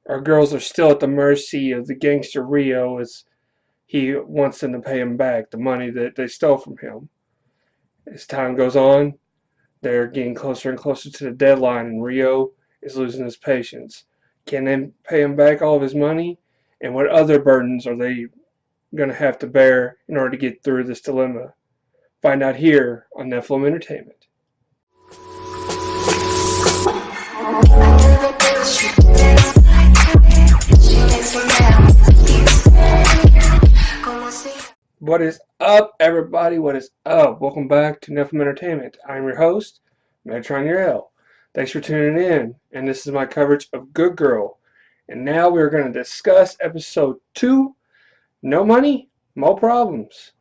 Our girls are still at the mercy of the gangster Rio as he wants them to pay him back the money that they stole from him. As time goes on, they're getting closer and closer to the deadline, and Rio is losing his patience. Can they pay him back all of his money? And what other burdens are they going to have to bear in order to get through this dilemma? Find out here on Nephilim Entertainment. What is up, everybody? What is up? Welcome back to Nephilim Entertainment. I'm your host, Metron Urel. Thanks for tuning in, and this is my coverage of Good Girl. And now we're going to discuss episode 2, No Money, No Problems.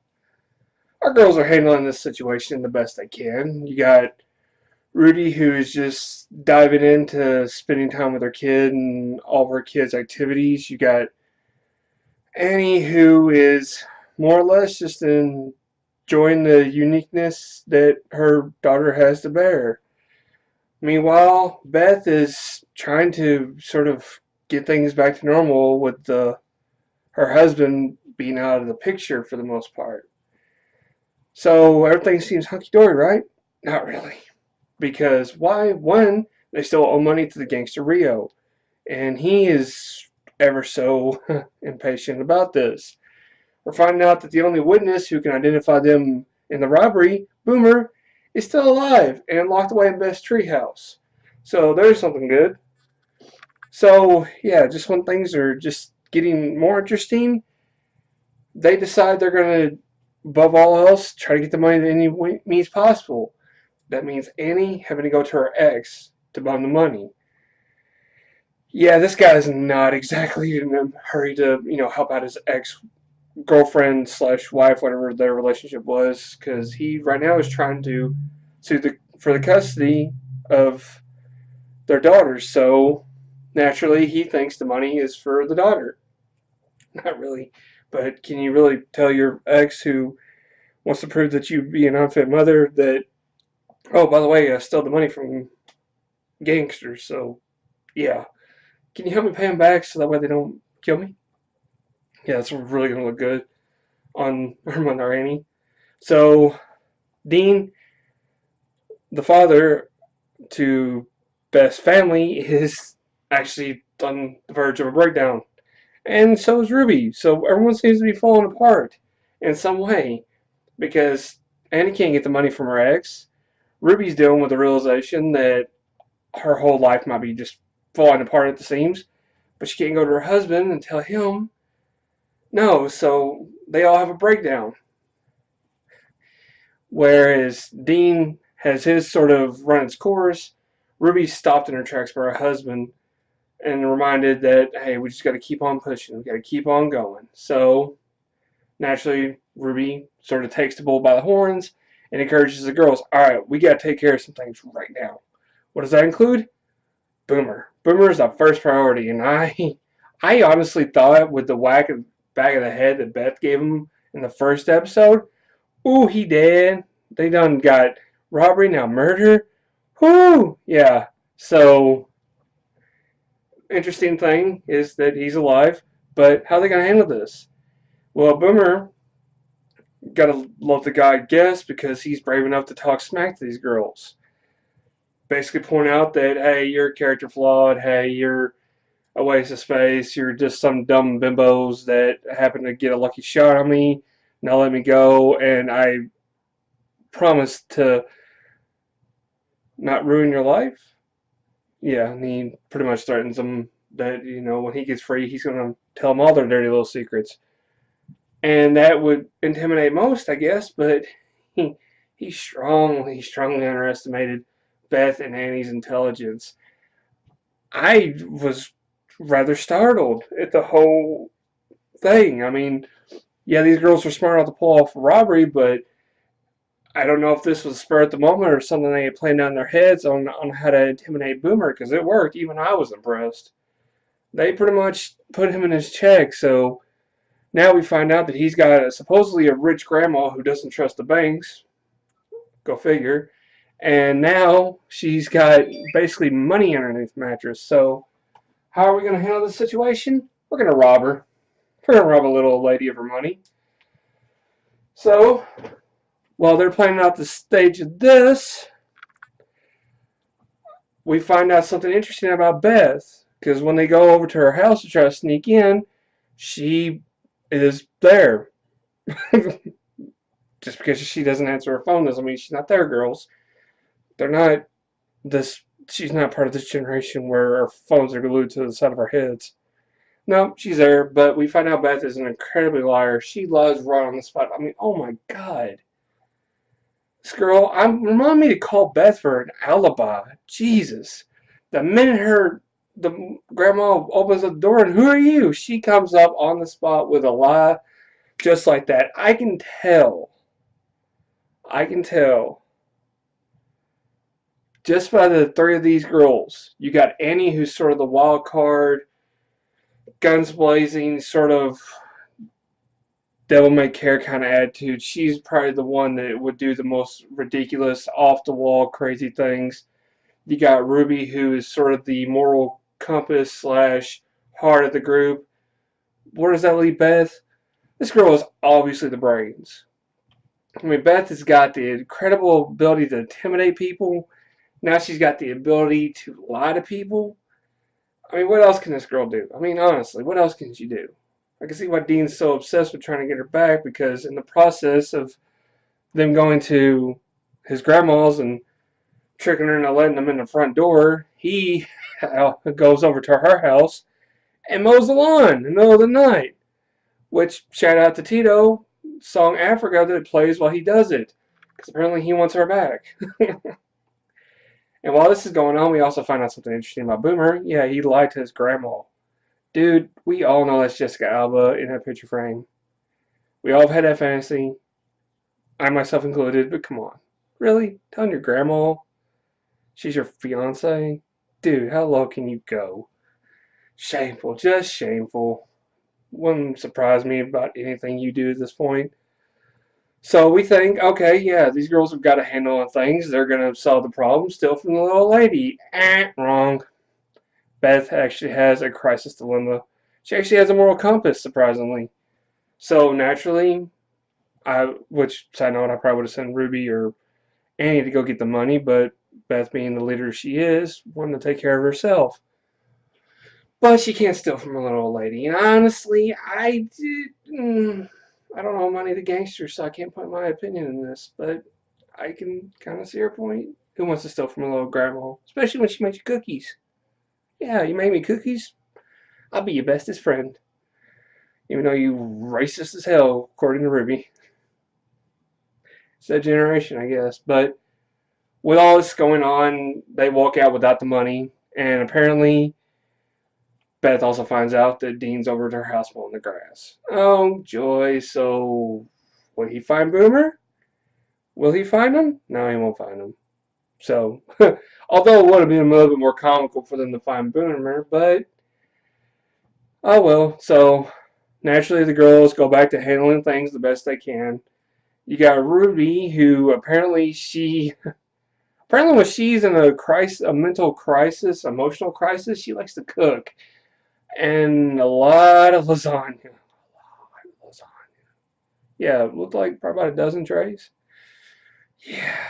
Our girls are handling this situation the best they can. You got Rudy, who is just diving into spending time with her kid and all of her kids' activities. You got Annie, who is more or less just enjoying the uniqueness that her daughter has to bear. Meanwhile, Beth is trying to sort of get things back to normal with her husband being out of the picture for the most part. So everything seems hunky-dory, right? Not really. Because why? One, they still owe money to the gangster Rio, and he is ever so impatient about this. We're finding out that the only witness who can identify them in the robbery, Boomer, is still alive and locked away in Beth's treehouse. So there's something good. So yeah, just when things are just getting more interesting, they decide they're going to, above all else, try to get the money in any means possible. That means Annie having to go to her ex to bum the money. Yeah, this guy's not exactly in a hurry to, help out his ex-girlfriend slash wife, whatever their relationship was, because he right now is trying to sue for the custody of their daughters. So naturally, he thinks the money is for the daughter. Not really, but can you really tell your ex who wants to prove that you be an unfit mother that, oh, by the way, I stole the money from gangsters, so yeah. Can you help me pay them back so that way they don't kill me? Yeah, that's really going to look good on our Annie. So, Dean, the father to Beth's family, is actually on the verge of a breakdown. And so is Ruby. So everyone seems to be falling apart in some way because Annie can't get the money from her ex. Ruby's dealing with the realization that her whole life might be just falling apart at the seams, but she can't go to her husband and tell him no, so they all have a breakdown. Whereas Dean has his sort of run its course, Ruby's stopped in her tracks by her husband and reminded that, hey, we just got to keep on pushing, we got to keep on going. So naturally, Ruby sort of takes the bull by the horns and encourages the girls, all right, we got to take care of some things right now. What does that include? Boomer. Boomer is our first priority, and I honestly thought with the whack of back of the head that Beth gave him in the first episode, ooh, he dead. They done got robbery, now murder. Whoo, yeah. So, interesting thing is that he's alive, but how are they gonna handle this? Well, Boomer gotta love the guy, I guess, because he's brave enough to talk smack to these girls. Basically point out that, hey, you're character flawed, hey, you're a waste of space, you're just some dumb bimbos that happen to get a lucky shot on me, now let me go, and I promise to not ruin your life. Yeah, and he pretty much threatens them that, when he gets free, he's going to tell them all their dirty little secrets. And that would intimidate most, I guess, but he strongly underestimated Beth and Annie's intelligence. I was rather startled at the whole thing. I mean, yeah, these girls were smart enough to pull off a robbery, but I don't know if this was spur at the moment or something they had planned down their heads on how to intimidate Boomer, because it worked. Even I was impressed. They pretty much put him in his check, so now we find out that he's got supposedly a rich grandma who doesn't trust the banks. Go figure. And now she's got basically money underneath the mattress. So How are we going to handle this situation? We're going to rob her. We're going to rob a little old lady of her money. So, while they're planning out the stage of this, we find out something interesting about Beth. Because when they go over to her house to try to sneak in, she is there. Just because she doesn't answer her phone doesn't mean she's not there, girls. They're not this. She's not part of this generation where our phones are glued to the side of our heads. No, she's there, but we find out Beth is an incredibly liar. She lies right on the spot. I mean, oh my God. This girl, remind me to call Beth for an alibi. Jesus. The minute the grandma opens the door and who are you? She comes up on the spot with a lie just like that. I can tell. Just by the three of these girls. You got Annie, who's sort of the wild card, guns blazing, sort of devil may care kind of attitude. She's probably the one that would do the most ridiculous, off the wall, crazy things. You got Ruby, who is sort of the moral compass slash heart of the group. Where does that leave Beth? This girl is obviously the brains. I mean, Beth has got the incredible ability to intimidate people. Now she's got the ability to lie to people. I mean, what else can this girl do? I mean, honestly, what else can she do? I can see why Dean's so obsessed with trying to get her back, because in the process of them going to his grandma's and tricking her into letting them in the front door, he goes over to her house and mows the lawn in the middle of the night. Which, shout out to Tito, song Africa that it plays while he does it. Because apparently he wants her back. And while this is going on, we also find out something interesting about Boomer. Yeah, he lied to his grandma. Dude, we all know that's Jessica Alba in that picture frame. We all have had that fantasy. I myself included, but come on. Really? Telling your grandma she's your fiance? Dude, how low can you go? Shameful, just shameful. Wouldn't surprise me about anything you do at this point. So we think, okay, yeah, these girls have got a handle on things. They're going to solve the problem. Steal from the little lady. Wrong. Beth actually has a crisis dilemma. She actually has a moral compass, surprisingly. So naturally, which, side note, I probably would have sent Ruby or Annie to go get the money, but Beth, being the leader she is, wanted to take care of herself. But she can't steal from a little old lady. And honestly, I don't know Money the Gangster, so I can't put my opinion in this. But I can kind of see her point. Who wants to steal from a little grandma? Especially when she makes you cookies. Yeah, you make me cookies? I'll be your bestest friend. Even though you racist as hell, according to Ruby. It's that generation, I guess. But with all this going on, they walk out without the money. And apparently, Beth also finds out that Dean's over at her house mowing the grass. Oh, joy. So, will he find Boomer? Will he find him? No, he won't find him. So, although it would have been a little bit more comical for them to find Boomer, but, oh well. So, naturally the girls go back to handling things the best they can. You got Ruby, who apparently when she's in a mental crisis, emotional crisis, she likes to cook. And a lot of lasagna. Yeah, it looked like probably about a dozen trays. Yeah,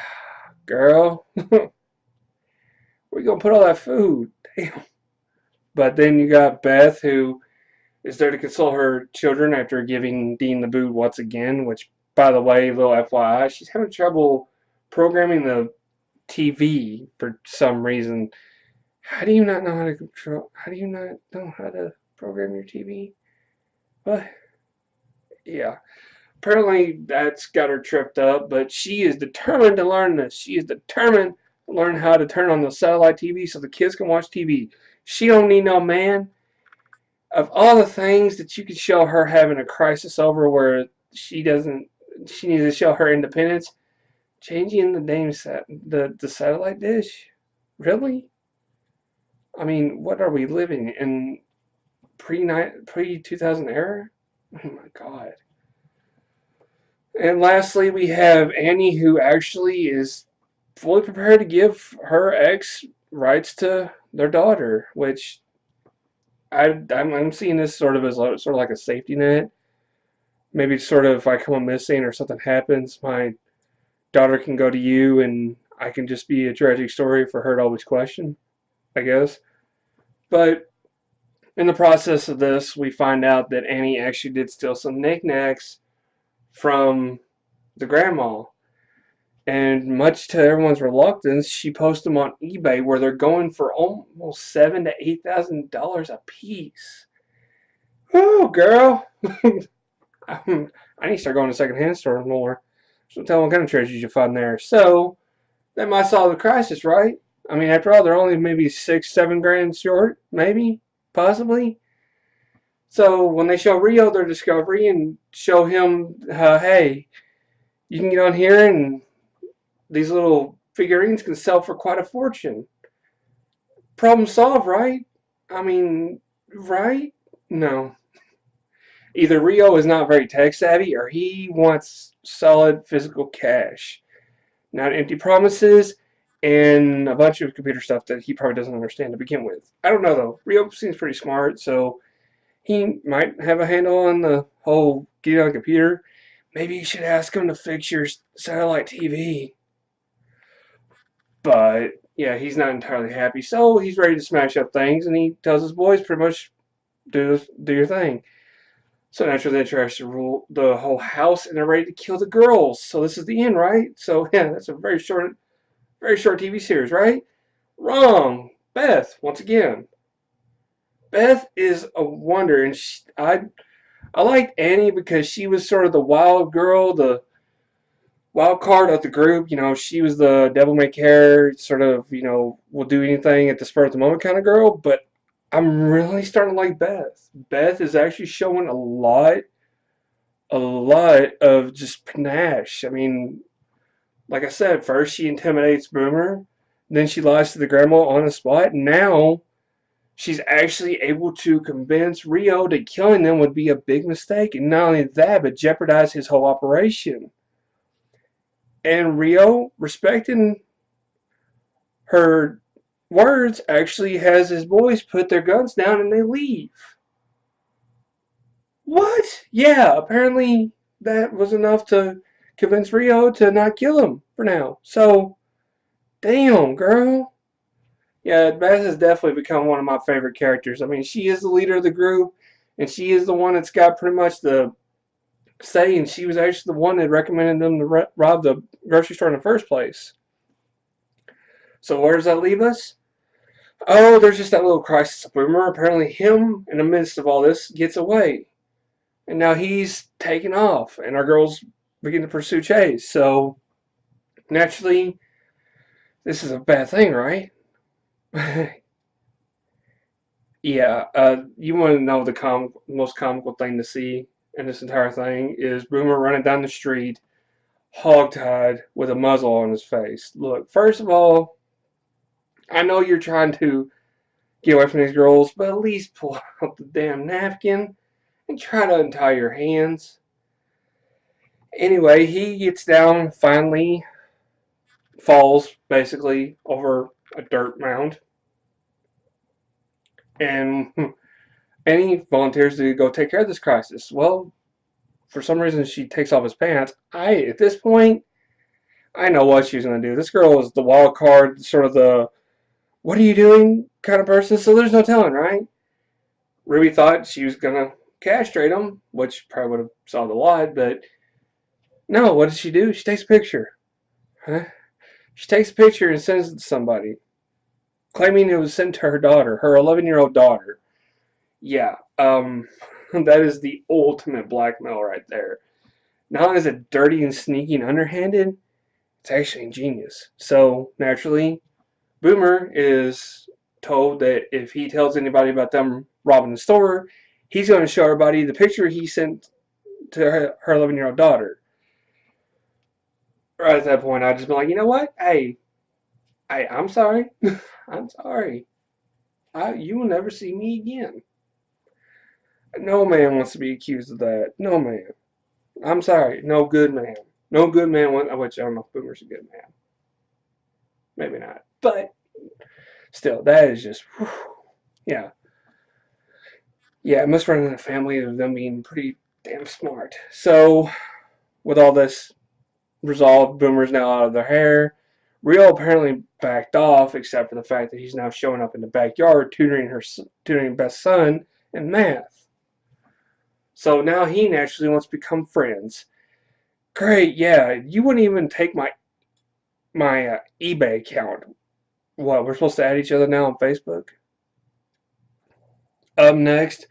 girl. Where you gonna put all that food? Damn. But then you got Beth, who is there to console her children after giving Dean the boot once again, which, by the way, little FYI, she's having trouble programming the TV for some reason. How do you not know how to control? How do you not know how to program your TV? What? Yeah. Apparently that's got her tripped up, but she is determined to learn this. She is determined to learn how to turn on the satellite TV so the kids can watch TV. She don't need no man. Of all the things that you could show her having a crisis over where she needs to show her independence, changing the damn the satellite dish? Really? I mean, what are we living in pre-2000 era? Oh my God. And lastly, we have Annie, who actually is fully prepared to give her ex rights to their daughter, which I'm seeing this sort of as sort of like a safety net. Maybe sort of if I come up missing or something happens, my daughter can go to you and I can just be a tragic story for her to always question, I guess. But in the process of this, we find out that Annie actually did steal some knickknacks from the grandma. And much to everyone's reluctance, she posts them on eBay where they're going for almost $7,000 to $8,000 a piece. Oh, girl! I need to start going to secondhand stores more. So tell them what kind of treasures you find there. So that might solve the crisis, right? I mean, after all, they're only maybe 6, 7 grand short, maybe, possibly. So when they show Rio their discovery and show him, hey, you can get on here and these little figurines can sell for quite a fortune. Problem solved, right? I mean, right? No. Either Rio is not very tech savvy or he wants solid physical cash, not empty promises and a bunch of computer stuff that he probably doesn't understand to begin with. I don't know though. Rio seems pretty smart, so he might have a handle on the whole getting on a computer. Maybe you should ask him to fix your satellite TV. But yeah, he's not entirely happy, so he's ready to smash up things, and he tells his boys pretty much do your thing. So naturally, they try to rule the whole house, and they're ready to kill the girls. So this is the end, right? So yeah, that's a very short TV series, right? Wrong. Beth, once again. Beth is a wonder, and I liked Annie because she was sort of the wild girl, the wild card of the group. You know, she was the devil may care, sort of, will do anything at the spur of the moment kind of girl. But I'm really starting to like Beth. Beth is actually showing a lot of just panache. I mean, like I said, first she intimidates Boomer, then she lies to the grandma on the spot. Now she's actually able to convince Rio that killing them would be a big mistake, and not only that, but jeopardize his whole operation. And Rio, respecting her words, actually has his boys put their guns down and they leave. What? Yeah, apparently that was enough to convince Rio to not kill him for now. So, damn, girl. Yeah, Beth has definitely become one of my favorite characters. I mean, she is the leader of the group, and she is the one that's got pretty much the say, and she was actually the one that recommended them to rob the grocery store in the first place. So where does that leave us? Oh, there's just that little crisis of Boomer. Apparently him, in the midst of all this, gets away. And now he's taken off, and our girls begin to pursue Chase. So, naturally, this is a bad thing, right? Yeah, you want to know the most comical thing to see in this entire thing is Boomer running down the street, hogtied with a muzzle on his face. Look, first of all, I know you're trying to get away from these girls, but at least pull out the damn napkin and try to untie your hands. Anyway, he gets down, finally falls basically over a dirt mound, and he volunteers to go take care of this crisis. Well, for some reason, she takes off his pants. At this point, I know what she's going to do. This girl is the wild card, sort of the what are you doing kind of person, so there's no telling, right? Ruby thought she was going to castrate him, which probably would have solved a lot, but no, what does she do? She takes a picture. Huh? She takes a picture and sends it to somebody, claiming it was sent to her daughter, her 11-year-old daughter. Yeah, that is the ultimate blackmail right there. Not only is it dirty and sneaky and underhanded, it's actually ingenious. So, naturally, Boomer is told that if he tells anybody about them robbing the store, he's going to show everybody the picture he sent to her 11-year-old daughter. Right at that point, I'd just be like, you know what? Hey, I'm sorry. I'm sorry. You will never see me again. No man wants to be accused of that. No man. I'm sorry. No good man. No good man wants. Which I don't know if Boomer's a good man. Maybe not. But still, that is just, whew, yeah. Yeah, it must run in a family of them being pretty damn smart. So, with all this resolved, Boomer's now out of their hair. Rio apparently backed off, except for the fact that he's now showing up in the backyard tutoring best son in math. So now he naturally wants to become friends. Great, yeah. You wouldn't even take my eBay account. What? We're supposed to add each other now on Facebook? Up next,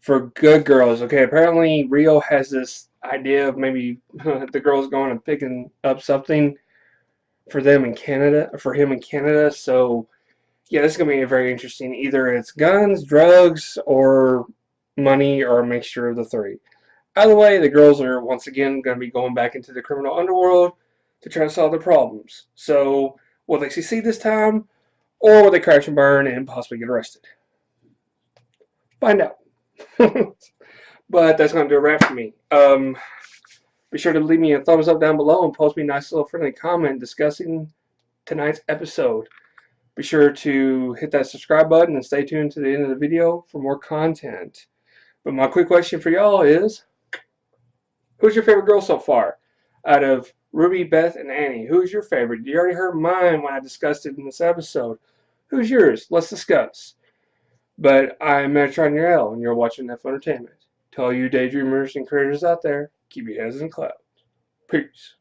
for good girls. Okay, apparently Rio has this idea of maybe the girls going and picking up something for them in Canada, for him in Canada. So yeah, this is gonna be very interesting. Either it's guns, drugs, or money, or a mixture of the three. Either way, the girls are once again gonna be going back into the criminal underworld to try to solve their problems. So will they succeed this time, or will they crash and burn and possibly get arrested? Find out. But that's going to do a wrap for me. Be sure to leave me a thumbs up down below and post me a nice little friendly comment discussing tonight's episode. Be sure to hit that subscribe button and stay tuned to the end of the video for more content. But my quick question for y'all is, who's your favorite girl so far? Out of Ruby, Beth, and Annie, who's your favorite? You already heard mine when I discussed it in this episode. Who's yours? Let's discuss. But I'm Metatron L, and you're watching Nephilim Entertainment. To all you daydreamers and creators out there, keep your heads in the clouds. Peace.